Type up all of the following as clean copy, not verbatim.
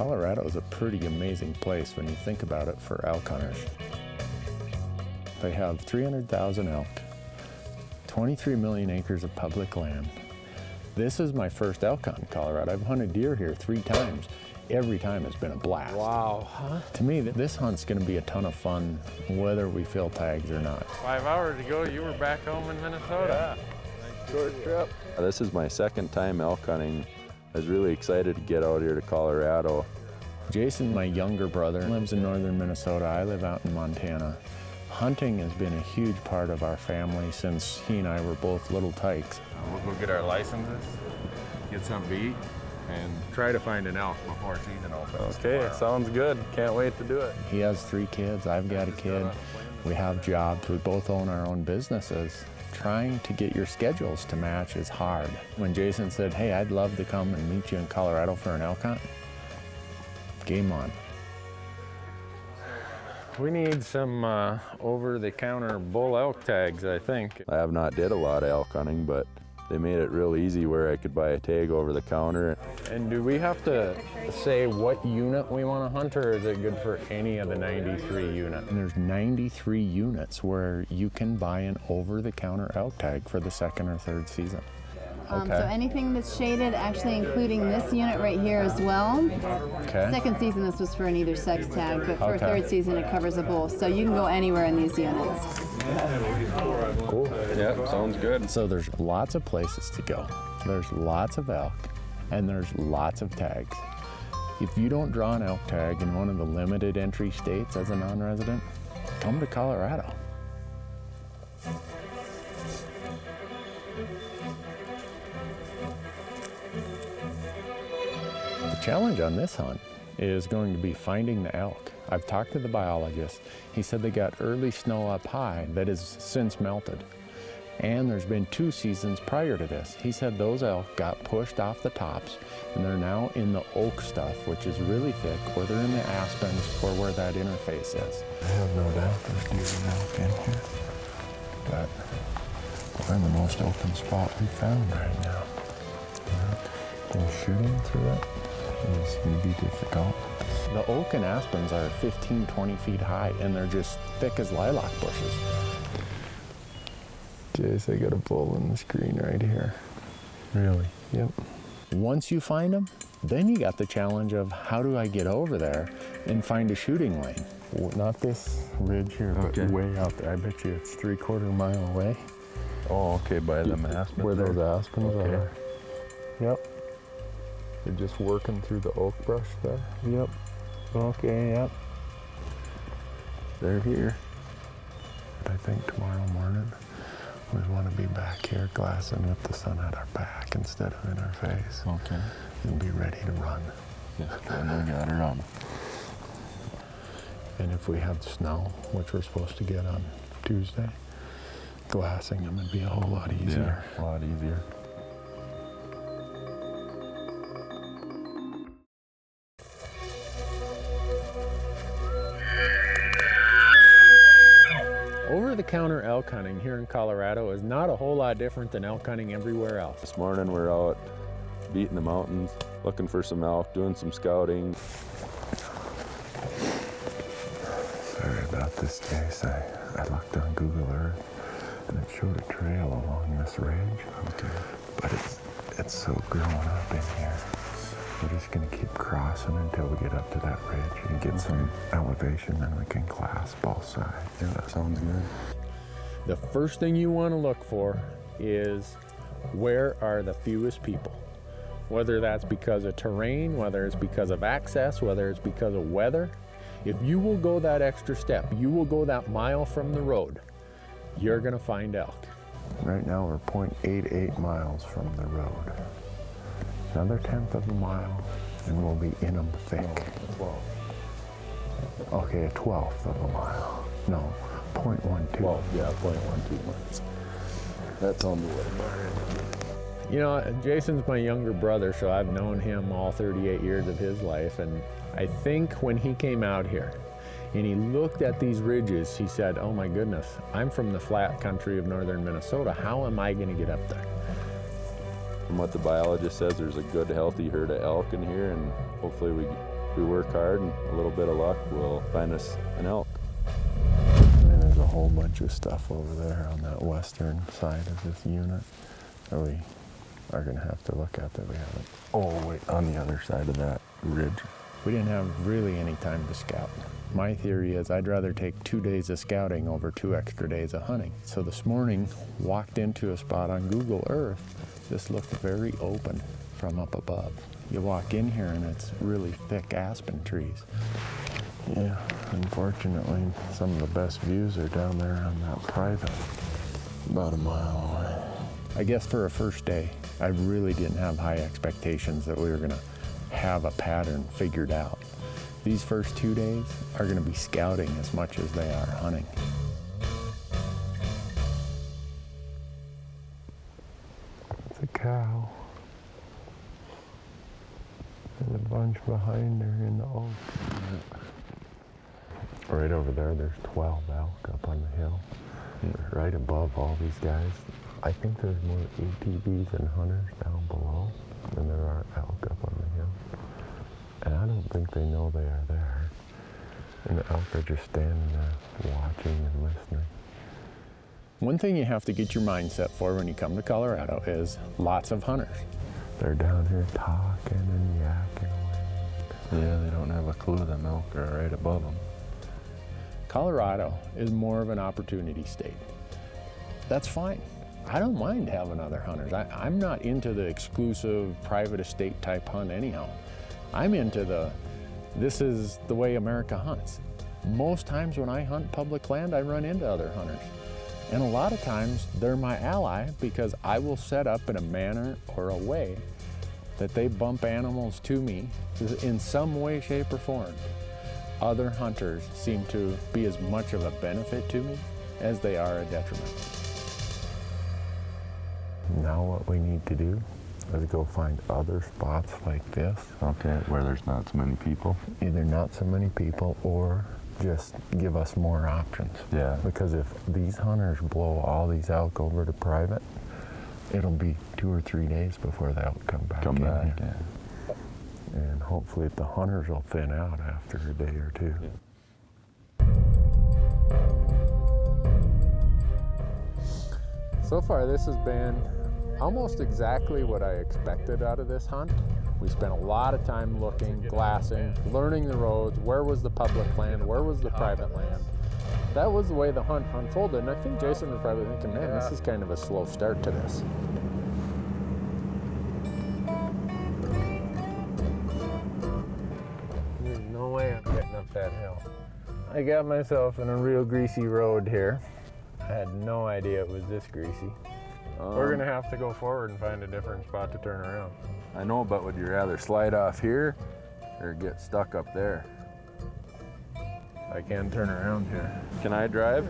Colorado is a pretty amazing place when you think about it for elk hunters. They have 300,000 elk, 23 million acres of public land. This is my first elk hunt in Colorado. I've hunted deer here 3 times. Every time has been a blast. Wow, huh? To me, this hunt's gonna be a ton of fun, whether we fill tags or not. 5 hours ago, you were back home in Minnesota. Yeah. Short trip. This is my second time elk hunting. I was really excited to get out here to Colorado. Jason, my younger brother, lives in northern Minnesota. I live out in Montana. Hunting has been a huge part of our family since he and I were both little tykes. We'll go get our licenses, get something to eat, and try to find an elk before season opens. Okay, tomorrow. sounds good. Can't wait to do it. He has 3 kids, I've got a kid. We have jobs, we both own our own businesses. Trying to get your schedules to match is hard. When Jason said, hey, I'd love to come and meet you in Colorado for an elk hunt, game on. We need some over-the-counter bull elk tags, I think. I have not did a lot of elk hunting, but they made it real easy where I could buy a tag over the counter. And do we have to say what unit we want to hunt, or is it good for any of the 93 units? And there's 93 units where you can buy an over-the-counter elk tag for the 2nd or 3rd season. So anything that's shaded, actually including this unit right here as well. Okay. 2nd season, this was for an either sex tag, but for Okay. 3rd season, it covers a bull. So you can go anywhere in these units. Cool. Yep, sounds good. So there's lots of places to go. There's lots of elk, and there's lots of tags. If you don't draw an elk tag in one of the limited entry states as a non-resident, come to Colorado. The challenge on this hunt is going to be finding the elk. I've talked to the biologist. He said they got early snow up high that has since melted. And there's been 2 seasons prior to this. He said those elk got pushed off the tops and they're now in the oak stuff, which is really thick, or they're in the aspens, or where that interface is. I have no doubt there's deer and elk in here, but we're in the most open spot we've found right now. And shooting through it is going to be difficult. The oak and aspens are 15, 20 feet high, and they're just thick as lilac bushes. Jace, I got a bull in the screen right here. Really? Yep. Once you find them, then you got the challenge of how do I get over there and find a shooting lane? Well, not this ridge here, but way out there. I bet you it's 3/4 mile away. Oh, okay, by the aspens. Where those aspens are. Yep. They're just working through the oak brush there. Yep. Okay, yep. They're here. But I think tomorrow morning we want to be back here glassing with the sun at our back instead of in our face. Okay. And be ready to run. Yeah, and we gotta run. And if we have snow, which we're supposed to get on Tuesday, glassing them would be a whole lot easier. Yeah, a lot easier. Over-the-counter elk hunting here in Colorado is not a whole lot different than elk hunting everywhere else. This morning we're out beating the mountains, looking for some elk, doing some scouting. Sorry about this, Jace. I looked on Google Earth and it showed a trail along this ridge. Okay. But it's so grown up in here. We're just gonna keep crossing until we get up to that ridge and get some elevation, and we can clasp both sides. Yeah, that sounds good. The first thing you want to look for is where are the fewest people? Whether that's because of terrain, whether it's because of access, whether it's because of weather. If you will go that extra step, you will go that mile from the road, you're gonna find elk. Right now we're 0.88 miles from the road. Another 1/10 of a mile and we'll be in them thick. 12. Okay, a 1/12 of a mile. No, 0.12. 12, yeah, 0.12 miles. That's on the way. You know, Jason's my younger brother, so I've known him all 38 years of his life, and I think when he came out here and he looked at these ridges, he said, oh my goodness, I'm from the flat country of northern Minnesota. How am I gonna get up there? From what the biologist says, there's a good, healthy herd of elk in here, and hopefully we If we work hard and a little bit of luck, we'll find us an elk. And there's a whole bunch of stuff over there on that western side of this unit that we are going to have to look at that we haven't. Oh, wait, on the other side of that ridge. We didn't have really any time to scout. My theory is I'd rather take 2 days of scouting over 2 extra days of hunting. So this morning, walked into a spot on Google Earth. This looked very open from up above. You walk in here and it's really thick aspen trees. Yeah, unfortunately, some of the best views are down there on that private, about a mile away. I guess for a first day, I really didn't have high expectations that we were gonna have a pattern figured out. These first 2 days are gonna be scouting as much as they are hunting. It's a cow. There's a bunch behind her in the oak. Right over there, there's 12 elk up on the hill. Right above all these guys. I think there's more ATVs and hunters down below than there are elk up on the hill. And I don't think they know they are there. And the elk are just standing there watching and listening. One thing you have to get your mindset for when you come to Colorado is lots of hunters. They're down here talking and yakking away. Yeah, they don't have a clue the elk are right above them. Colorado is more of an opportunity state. That's fine. I don't mind having other hunters. I'm not into the exclusive private estate type hunt anyhow. I'm into this is the way America hunts. Most times when I hunt public land, I run into other hunters. And a lot of times they're my ally because I will set up in a manner or a way that they bump animals to me in some way, shape, or form. Other hunters seem to be as much of a benefit to me as they are a detriment. Now what we need to do is go find other spots like this. Okay, where there's not so many people. Either not so many people or just give us more options. Yeah. Because if these hunters blow all these elk over to private, it'll be 2 or 3 days before the elk come back in here. Yeah. And hopefully the hunters will thin out after a day or two. Yeah. So far this has been almost exactly what I expected out of this hunt. We spent a lot of time looking, glassing, learning the roads, where was the public land, where was the private land. That was the way the hunt unfolded, and I think Jason was probably thinking, man, this is kind of a slow start to this. There's no way I'm getting up that hill. I got myself in a real greasy road here. I had no idea it was this greasy. We're gonna have to go forward and find a different spot to turn around. I know, but would you rather slide off here or get stuck up there? I can turn around here. Can I drive?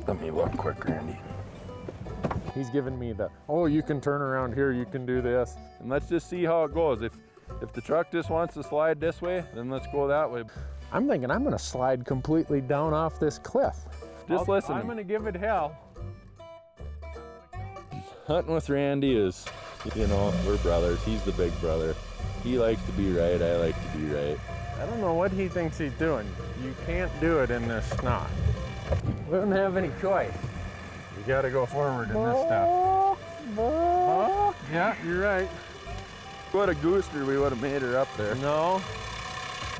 Let me look quick, Randy. He's giving me the, oh, you can turn around here, you can do this. And let's just see how it goes. If the truck just wants to slide this way, then let's go that way. I'm thinking I'm gonna slide completely down off this cliff. Just listen. I'm gonna give it hell. Hunting with Randy is, you know, we're brothers. He's the big brother. He likes to be right, I like to be right. I don't know what he thinks he's doing. You can't do it in this snot. We don't have any choice. You gotta go forward in this stuff. Yeah, you're right. What a gooster, we would have made her up there. No.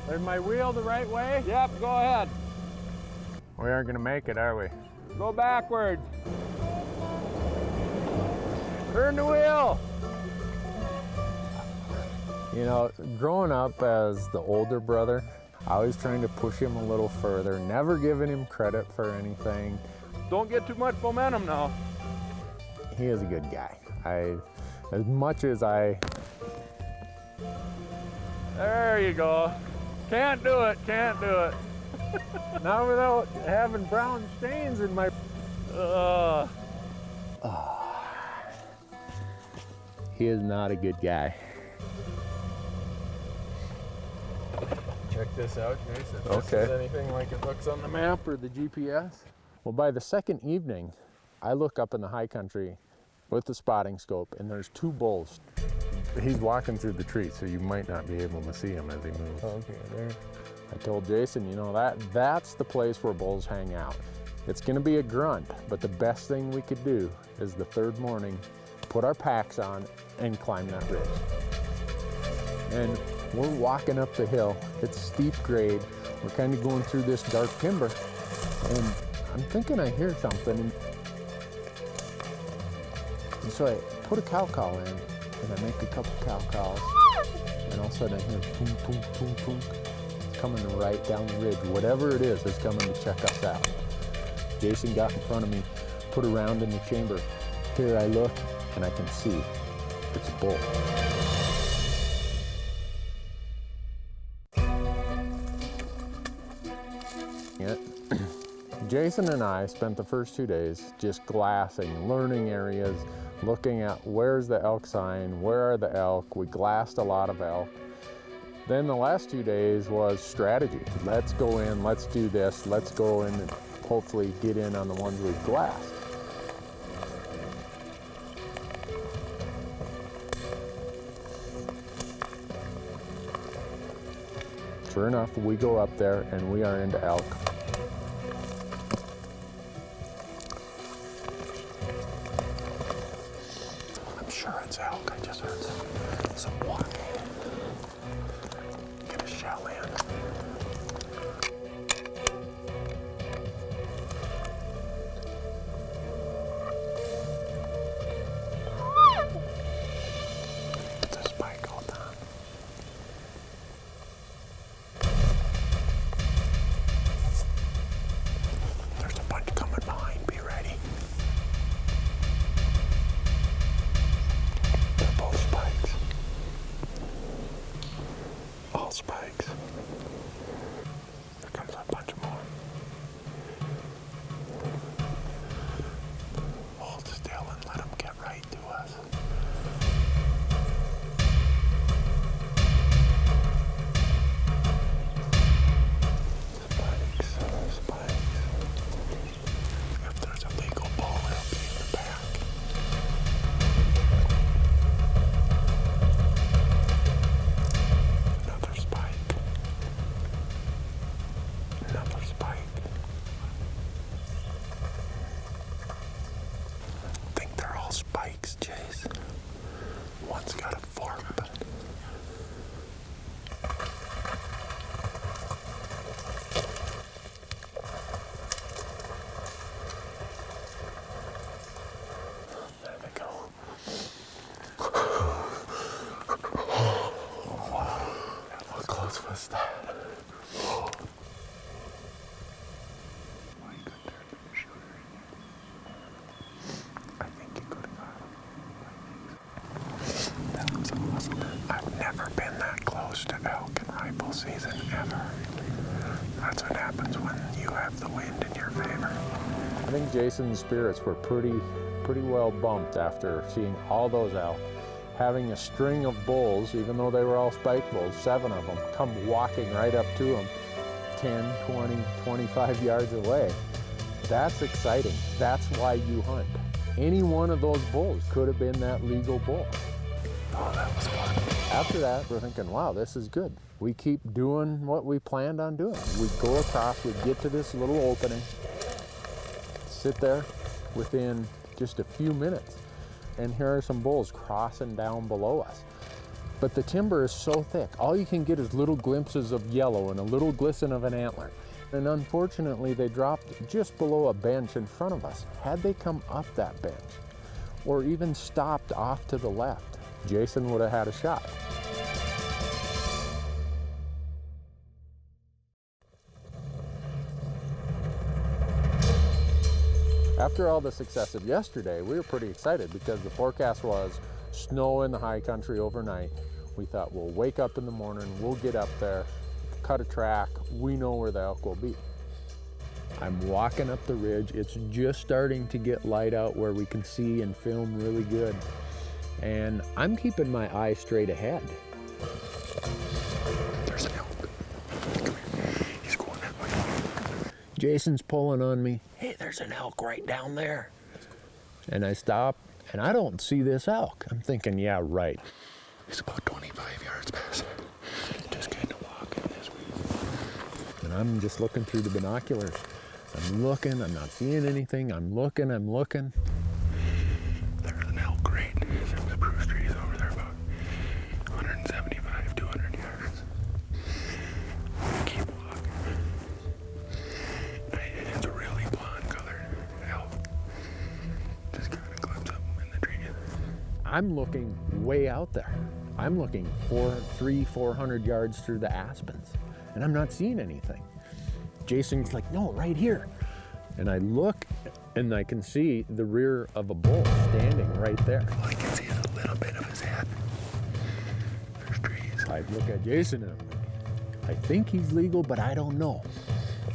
Is my wheel the right way? Yep, go ahead. We aren't gonna make it, are we? Go backwards. Turn the wheel. You know, growing up as the older brother, I was trying to push him a little further, never giving him credit for anything. Don't get too much momentum now. He is a good guy. As much as I... There you go. Can't do it, can't do it. Not without having brown stains in my... He is not a good guy. Check this out, Jason. If this is anything like it looks on the map or the GPS. Well, by the second evening, I look up in the high country with the spotting scope, and there's 2 bulls He's walking through the tree, so you might not be able to see him as he moves. Okay, there. I told Jason, you know, that's the place where bulls hang out. It's gonna be a grunt, but the best thing we could do is the third morning, put our packs on and climb that ridge. And we're walking up the hill. It's steep grade. We're kind of going through this dark timber, and I'm thinking I hear something. And so I put a cow call in, and I make a couple cow calls, and all of a sudden I hear boom, boom, boom, boom. It's coming right down the ridge. Whatever it is coming to check us out. Jason got in front of me, put a round in the chamber. Here I look, and I can see it's a bull. Jason and I spent the first 2 days just glassing, learning areas, looking at where's the elk sign, where are the elk. We glassed a lot of elk. Then the last 2 days was strategy. Let's go in, let's do this, let's go in and hopefully get in on the ones we've glassed. Sure enough, we go up there and we are into elk. I'm sure it's elk. I just heard some walking. Get a shell in. It's a spike all down. There's a bunch coming behind. Be ready. They're both spikes. All spikes. There comes a bunch more. Hold still and let them get right to us. Spikes, spikes. If there's a legal bull, it'll be in the back. Another spike. Another spike. I think they're all spikes, Chase. One's got a fork, but there they go. Oh, wow. How close was that? I think you could have got him. That was awesome. I've never been that close to elk in rifle season, ever. That's what happens when you have the wind in your favor. I think Jason's spirits were pretty well bumped after seeing all those elk. Having a string of bulls, even though they were all spike bulls, 7 of them, come walking right up to him 10, 20, 25 yards away. That's exciting. That's why you hunt. Any one of those bulls could have been that legal bull. Oh, that was fun. After that, we're thinking, wow, this is good. We keep doing what we planned on doing. We go across, we get to this little opening, sit there within just a few minutes, and here are some bulls crossing down below us. But the timber is so thick, all you can get is little glimpses of yellow and a little glisten of an antler. And unfortunately, they dropped just below a bench in front of us. Had they come up that bench, or even stopped off to the left, Jason would have had a shot. After all the success of yesterday, we were pretty excited because the forecast was snow in the high country overnight. We thought we'll wake up in the morning, we'll get up there, cut a track, we know where the elk will be. I'm walking up the ridge. It's just starting to get light out where we can see and film really good. And I'm keeping my eye straight ahead. There's an elk. Come here. He's going that way. Jason's pulling on me. Hey, there's an elk right down there. And I stop, and I don't see this elk. I'm thinking, yeah, right. He's about 25 yards past. Just kind of walking this way. And I'm just looking through the binoculars. I'm looking, I'm not seeing anything. I'm looking. There's an elk right in the spruce trees over there, about 175, 200 yards. Keep walking. It's a really blonde colored elk. Just kind of glimpse up in the trees. I'm looking way out there. I'm looking 400 yards through the aspens, and I'm not seeing anything. Jason's like, no, right here. And I look, and I can see the rear of a bull standing right there. All I can see is a little bit of his head. There's trees. I look at Jason, and I think he's legal, but I don't know.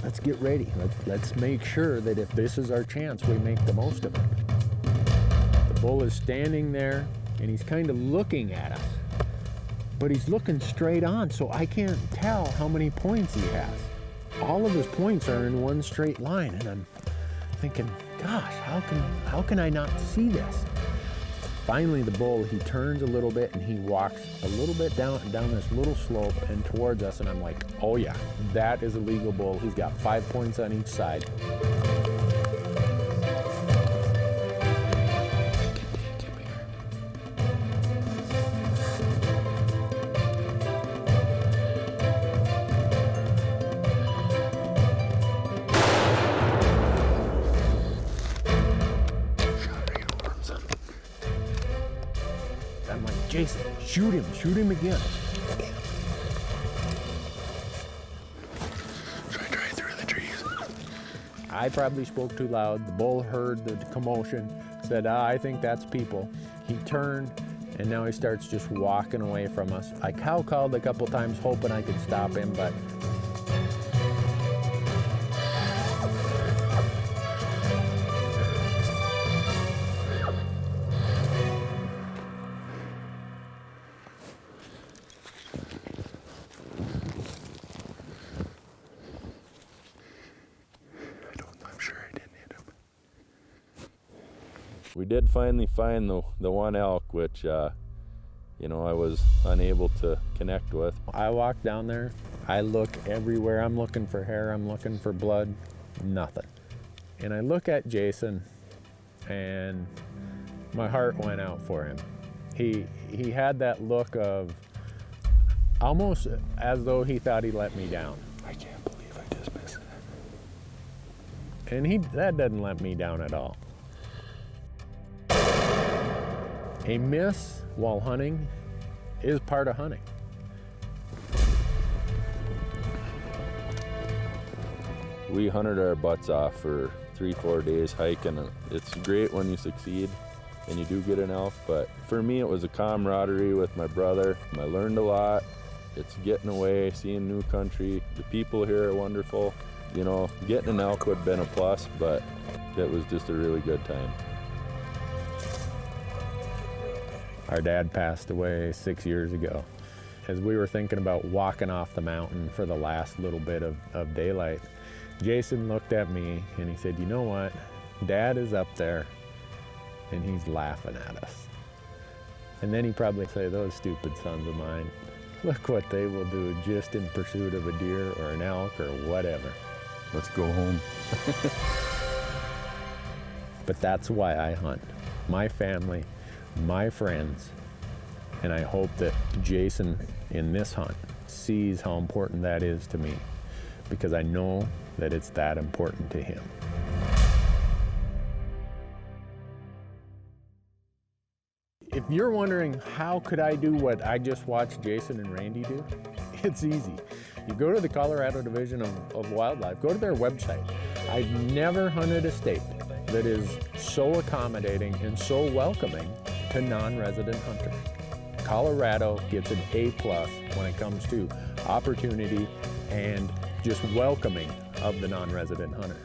Let's get ready. Let's make sure that if this is our chance, we make the most of it. The bull is standing there, and he's kind of looking at us. But he's looking straight on, so I can't tell how many points he has. All of his points are in one straight line, and I'm thinking, gosh, how can I not see this? Finally, the bull, he turns a little bit and he walks a little bit down this little slope and towards us, and I'm like, oh yeah, that is a legal bull. He's got 5 points on each side. I'm like, Jason, shoot him again. Right through the trees. I probably spoke too loud. The bull heard the commotion, said, I think that's people. He turned, and now he starts just walking away from us. I cow called a couple times hoping I could stop him, but We did finally find the one elk, which, you know, I was unable to connect with. I walk down there, I look everywhere. I'm looking for hair, I'm looking for blood, nothing. And I look at Jason, and my heart went out for him. He had that look of almost as though he thought he let me down. I can't believe I just missed that. And that doesn't let me down at all. A miss while hunting is part of hunting. We hunted our butts off for 3-4 days hiking. It's great when you succeed and you do get an elk, but for me it was a camaraderie with my brother. I learned a lot. It's getting away, seeing new country. The people here are wonderful. You know, getting an elk would have been a plus, but it was just a really good time. Our dad passed away 6 years ago. As we were thinking about walking off the mountain for the last little bit of daylight, Jason looked at me and he said, you know what? Dad is up there and he's laughing at us. And then he probably say, those stupid sons of mine, look what they will do just in pursuit of a deer or an elk or whatever. Let's go home. But that's why I hunt. My family, my friends, and I hope that Jason in this hunt sees how important that is to me, because I know that it's that important to him. If you're wondering how could I do what I just watched Jason and Randy do, it's easy. You go to the Colorado Division of Wildlife, go to their website. I've never hunted a state that is so accommodating and so welcoming to non-resident hunters. Colorado gets an A+ when it comes to opportunity and just welcoming of the non-resident hunter.